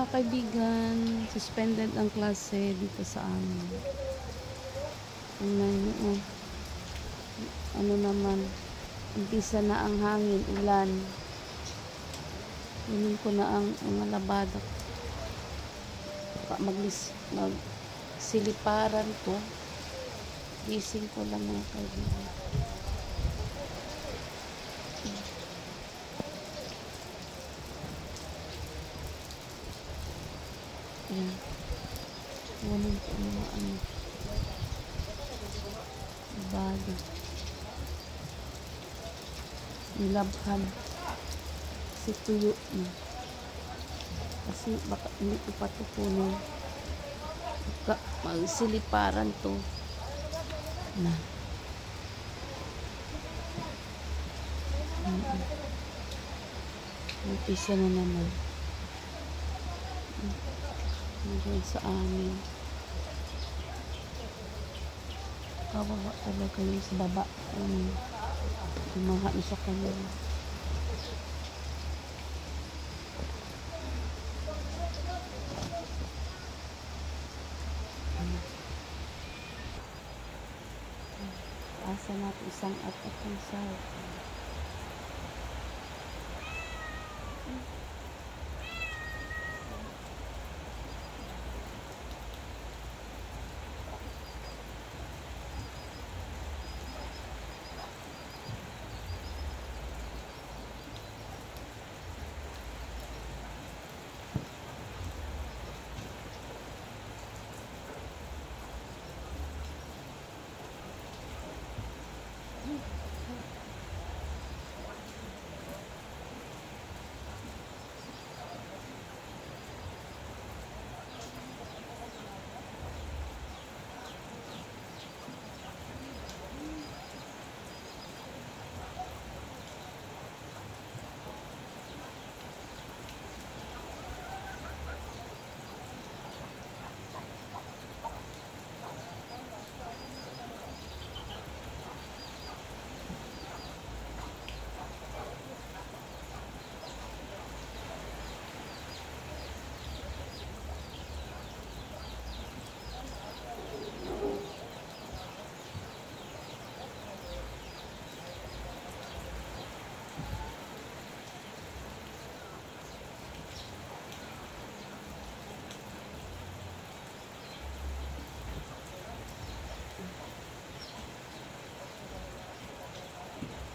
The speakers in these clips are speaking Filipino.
mga kaibigan, suspended ang klase dito sa amin. Tingnan nyo, oh. Ano naman, umpisa na ang hangin, ulan. Kunin ko na ang mga labada. Magsiliparan to. Gising ko lang mga kaibigan. Ayan. Kunin ko mga ano. Labada. Nilabhan. Kasi tuyo na. Kasi baka hindi ko pa ito kunin. Magsiliparan to. Na. Umpisa na naman. Hanggang sa amin. Kawawa talaga yung sa baba. Umaha na sa kanila. Asa natin isang at ang sahod.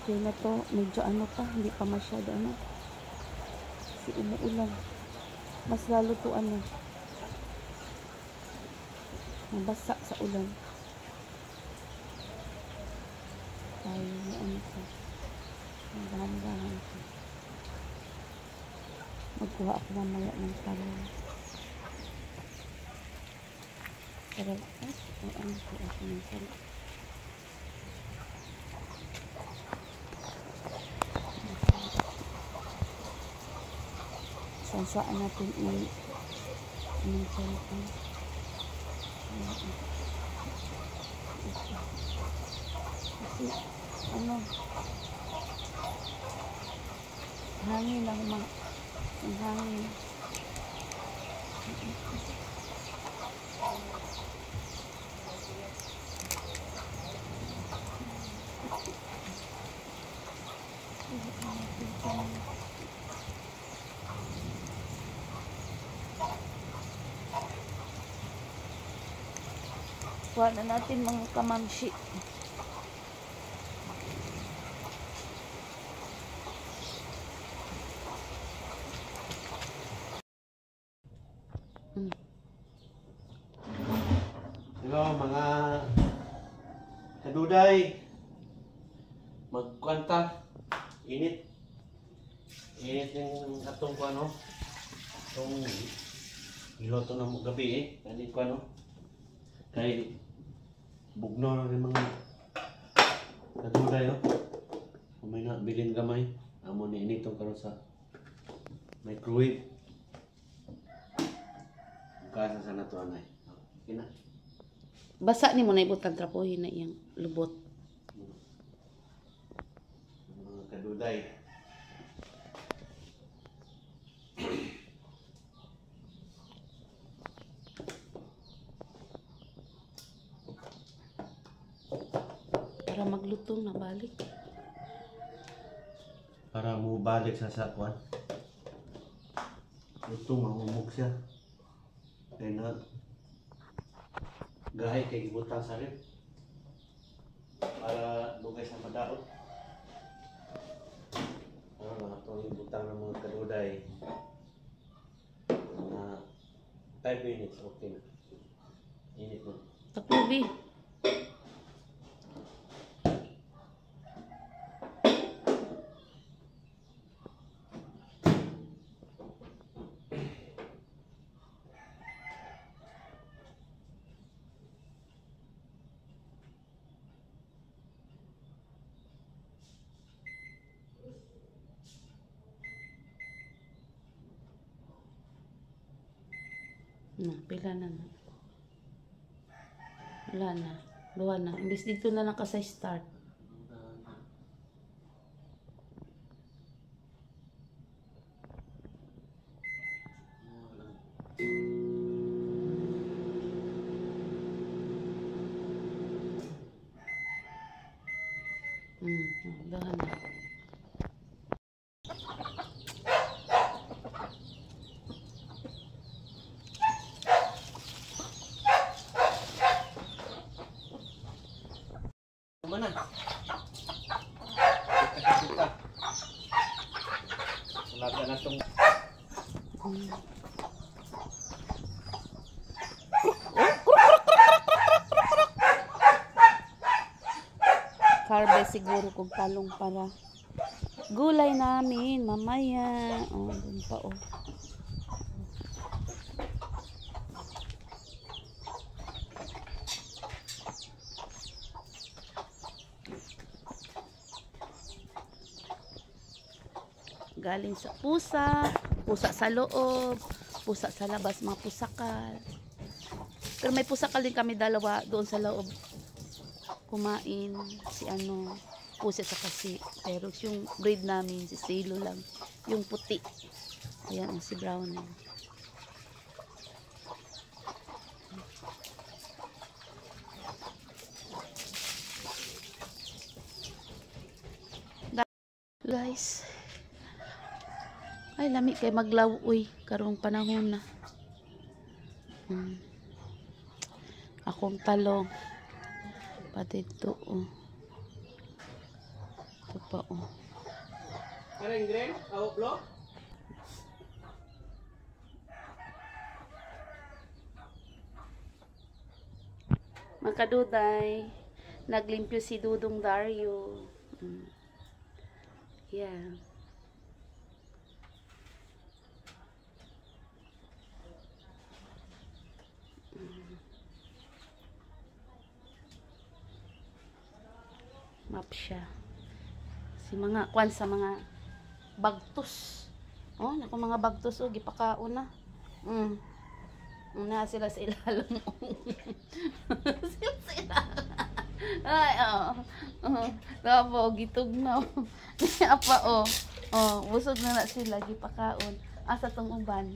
Okay na to, medyo ano pa, hindi pa masyado ano. Kasi umuulan. Mas lalo to ano. Mabasa sa ulan. Tayo na ano pa. Dahan-dahan pa. Magkuha ako mamaya ng talong. Pero, ano ko ako ng talong. Saan natin anong cellphone. Kasi ano hangin lang ang hangin. Kuha na natin mga kamamshi. Hello mga kaduday. Magkwanta. Init yung atong ko ano. Itong iloto ng gabi Kanit ko ano. Kay bugno na rin mga kaduday Kung may nabilin gamay. Amo ni initong karon sa microwave. Kasa sa nato anay. Ina. Basa ni mo na ibutang trapohin na iyang lubot. Mga kaduday. para maglutong na balik. Para mo balik sa sakwan. Ito mamumog siya. Kaya na gahay kay gibutang sa rin. Para lugay sa padaot. Mga itong ibutang ng mga kaduday. Na 5 minutes, okay na. Init na. Takubi. Na, pila na na. Wala na. Duha na. Imbis dito na lang ka sa start. Duha na. Mana? Kita. Laga na tong Carbe siguro kung talong para gulay namin mamaya. Oh, dun pa oh. Galing sa pusa, pusa sa loob, pusa sa labas, mga pusakal. Pero may pusakal din kami dalawa doon sa loob. Kumain si pusa sa kasi. Pero yung breed namin, si Silo lang. Yung puti. Ayan, si Brown. Guys. Ay, lami kay maglawoy karong panahon na. Akong talong. Pati ito, oh. Ito pa, oh. Kareng green, awoplo. Mga kaduday, naglimpyo si Dudong Dario. Yeah. Map siya. Si mga kwan sa mga bagtos. Oh, naku mga bagtos oh, gipakaon na. Na sila sa ilalim. Sila sa ilalim. Ay, oh. Tabo, gitog na. Apa, oh. Oh, busog na sila, gipakaon. Asa tong uban.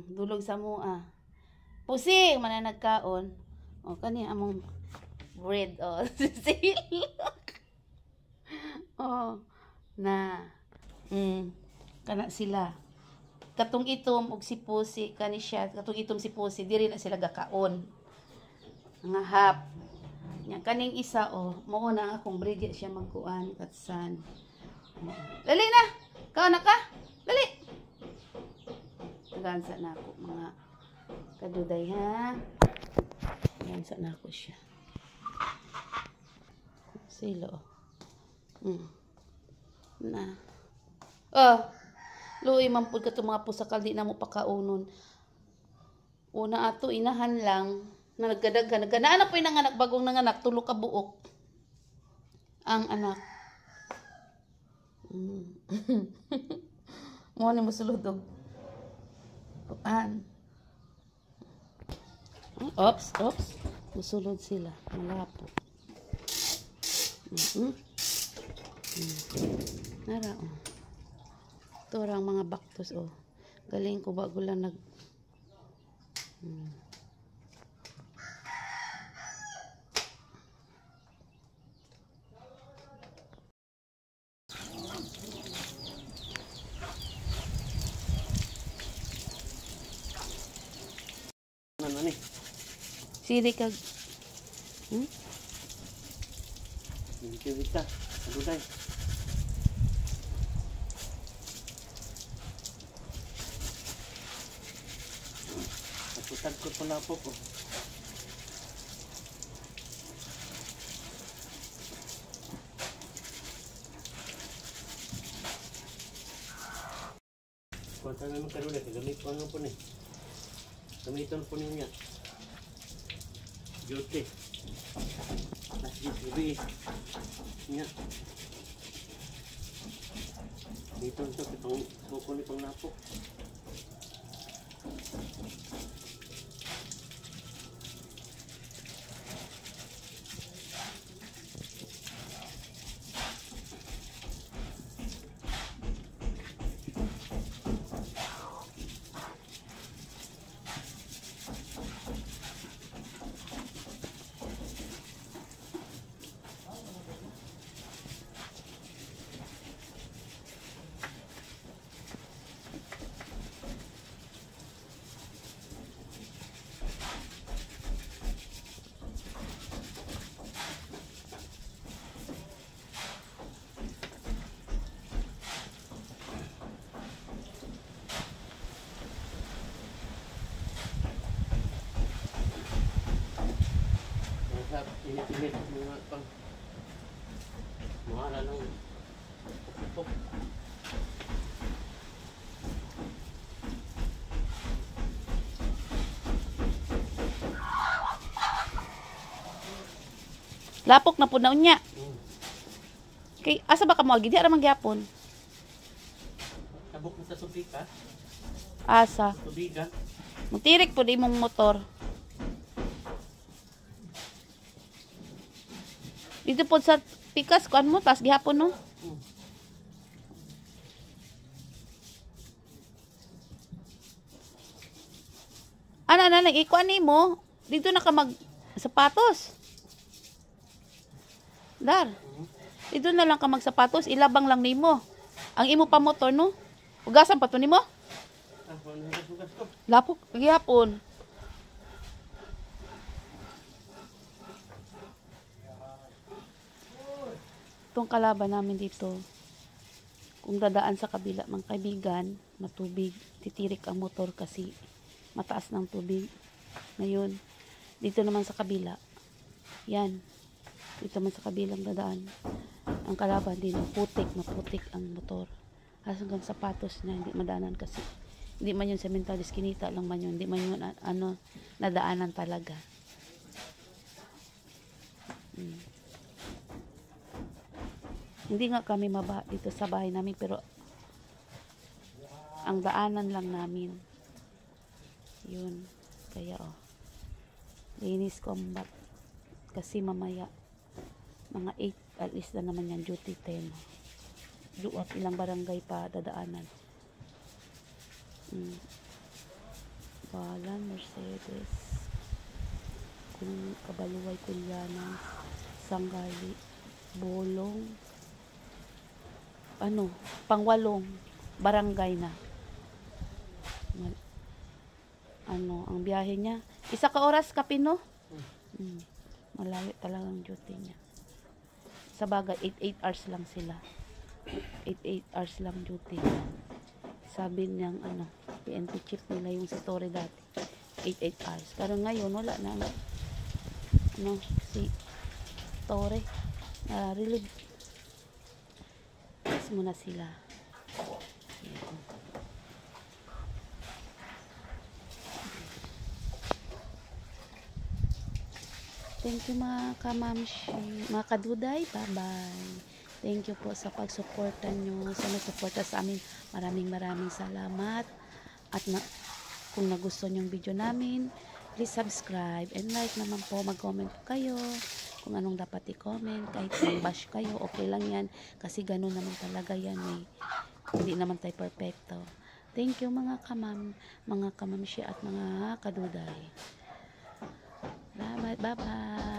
Dulog sa mua. Pusing, man na nagkaon. O, kani among bread. O, sisilak. O, na. Kana sila. Katong itom og si Pusi, kani siya. Katong itom si Pusi, diri na sila gakaon. Nga hap. Nya kaning isa, mao na akong bread siya magkuan, katsan. Dali na! Kaon na ka? Dali! Gansa na ako, mga kaduday, ha? Gansa na ako siya. Silo. Na. Luoy man pud kato mga pusakal di na mo pakaunon. Una ato inahan lang na nagkadaghan. Nagkanaan po yung nanganak, bagong nanganak, tulo ka buok. Ang anak. Mo ni musuludog. Oops. Musulod sila. Malapo. Nara, ito orang mga baktos, Galing ko bago lang Siri kag Kita. Ano day? Naputag ko pala po po. Kuwanta naman karoon na. Gamit ko ano po ni. Gamitan po niya. Beauty. Last gabi. Nya. Dito ito itong suko ni pang napok. Init-init mga pang mahal ng pupok. Lapok na po na unya. Kay asa ba ka mo agi di ara man gyapon? Tabok mo sa tubig ka? Asa? Tubigan. Mutirik po di mong motor. Dito po sa pikas kuan mo tas gihapon no. Ana ikuan nimo dito na ka mag sapatos. Dar. Dito na lang ka mag sapatos, ilabang lang nimo. Ang imo pa motor no. Ugasan pa to nimo? Lapok gihapon. Itong kalaban namin dito, kung dadaan sa kabila mga kaibigan, matubig, titirik ang motor kasi mataas ng tubig. Ngayon, dito naman sa kabila, yan, dito naman sa kabilang dadaan, ang kalaban din, maputik ang motor. Hanggang sapatos na hindi madaanan kasi hindi man yun semental, diskinita lang man yun, hindi man yun nadaanan talaga. Hindi nga kami maba dito sa bahay namin pero ang daanan lang namin. Yun. Kaya linis combat. Kasi mamaya mga 8 at least na naman yan duty time. Duwat ilang barangay pa dadaanan. Balan, Mercedes, kung Kabaluway, Kulyana, Sanggali, Bolong, pangwalong barangay na. Ang biyahe niya, 1 ka oras kapino. Malayo talagang duty niya. Sa bagay, 8 hours lang sila. 8 hours lang duty. Sabi niyang PNP chief nila yung story dati. 8 hours. Pero ngayon, wala na. Si Tore. Relieve muna sila. Thank you mga kamamshi, mga kaduday. Bye-bye. Thank you po sa pagsuporta nyo. Sa nagsuporta sa amin. Maraming salamat. At kung nagustuhan yung video namin, please subscribe and like naman po. Mag-comment po kayo. Kung anong dapat i-comment, kahit bash kayo, okay lang yan. Kasi ganun naman talaga yan eh. Hindi naman tayo perfecto. Thank you mga kamamshi at mga kaduday. Bye-bye.